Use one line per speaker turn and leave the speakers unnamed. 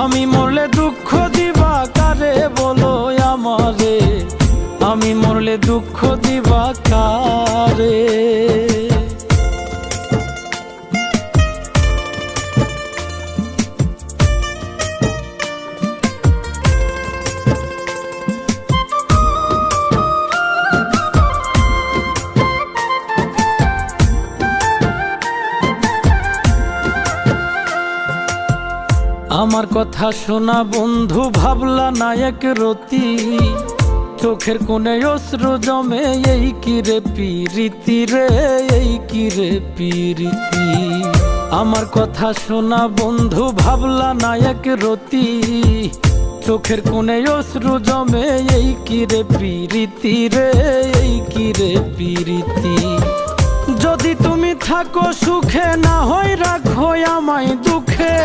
আমি মরলে দুঃখ দিবা কারে বলো আমারে, আমি মরলে দুঃখ দিবা কারে। আমার কথা শোনা বন্ধু, ভাবলা না এক রতি, চোখের কোণে অশ্রু জমে, এই কি রে পিরিতি রে, এই কি রে পিরিতি। আমার কথা শোনা বন্ধু, ভাবলা না এক রতি, চোখের কোণে অশ্রু জমে, এই কি রে পিরিতি রে, এই কি রে পিরিতি। যদি তুমি থাকো সুখে, না হয় রাখো আমায় দুঃখে।